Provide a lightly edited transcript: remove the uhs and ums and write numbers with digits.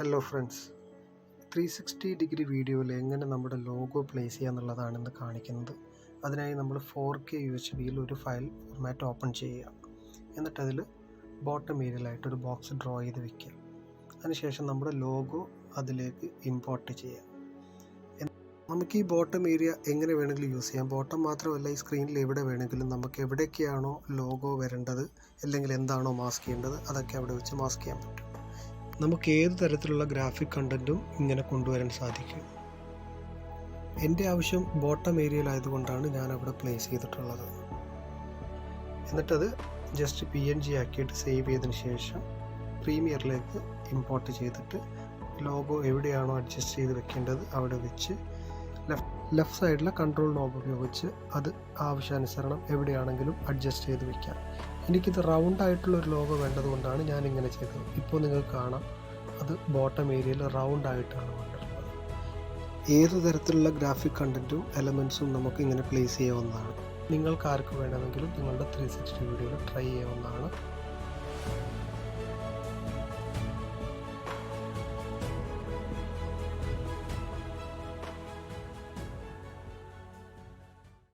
Hello friends, 360 വീഡിയോയിൽ എങ്ങനെ നമ്മുടെ ലോഗോ പ്ലേസ് ചെയ്യാന്നുള്ളതാണ് ഇന്ന് കാണിക്കുന്നത്. അതിനായി നമ്മൾ 4K UHDയിൽ ഒരു ഫയൽ ഫോർമാറ്റ് ഓപ്പൺ ചെയ്യുക. എന്നിട്ട് അതിൽ ബോട്ടം ഏരിയയിലായിട്ടൊരു ബോക്സ് ഡ്രോ ചെയ്ത് വയ്ക്കുക. അതിനുശേഷം നമ്മുടെ ലോഗോ അതിലേക്ക് ഇമ്പോർട്ട് ചെയ്യുക. നമുക്ക് ഈ ബോട്ടം ഏരിയ എങ്ങനെ വേണമെങ്കിലും യൂസ് ചെയ്യാം. ബോട്ടം മാത്രമല്ല, ഈ സ്ക്രീനിൽ എവിടെ വേണമെങ്കിലും നമുക്ക് എവിടേക്കാണോ ലോഗോ വരേണ്ടത് അല്ലെങ്കിൽ എന്താണോ മാസ്ക് ചെയ്യേണ്ടത് അതൊക്കെ അവിടെ വെച്ച് മാസ്ക് ചെയ്യാൻ പറ്റും. നമുക്ക് ഏത് തരത്തിലുള്ള ഗ്രാഫിക് കണ്ടൻറ്റും ഇങ്ങനെ കൊണ്ടുവരാൻ സാധിക്കും. എൻ്റെ ആവശ്യം ബോട്ടം ഏരിയയിലായതുകൊണ്ടാണ് ഞാൻ അവിടെ പ്ലേസ് ചെയ്തിട്ടുള്ളത്. എന്നിട്ടത് ജസ്റ്റ് PNG ആക്കിയിട്ട് സേവ് ചെയ്തതിന് ശേഷം പ്രീമിയറിലേക്ക് ഇമ്പോർട്ട് ചെയ്തിട്ട് ലോഗോ എവിടെയാണോ അഡ്ജസ്റ്റ് ചെയ്ത് വെക്കേണ്ടത് അവിടെ വെച്ച് ലെഫ്റ്റ് സൈഡിലെ കൺട്രോൾ നോബ് ഉപയോഗിച്ച് അത് ആവശ്യാനുസരണം എവിടെയാണെങ്കിലും അഡ്ജസ്റ്റ് ചെയ്ത് വയ്ക്കാം. എനിക്കിത് റൗണ്ട് ആയിട്ടുള്ളൊരു ലോഗോ വേണ്ടതുകൊണ്ടാണ് ഞാൻ ഇങ്ങനെ ചെയ്തത്. ഇപ്പോൾ നിങ്ങൾക്ക് കാണാം, അത് ബോട്ടം ഏരിയയിൽ റൗണ്ട് ആയിട്ടാണ് കൊണ്ടിട്ടുള്ളത്. ഏത് തരത്തിലുള്ള ഗ്രാഫിക് കണ്ടൻറ്റും എലമെൻസും നമുക്ക് ഇങ്ങനെ പ്ലേസ് ചെയ്യാവുന്നതാണ്. നിങ്ങൾക്ക് ആർക്ക് വേണമെങ്കിലും നിങ്ങളുടെ 360 വീഡിയോയിൽ ട്രൈ ചെയ്യാവുന്നതാണ്.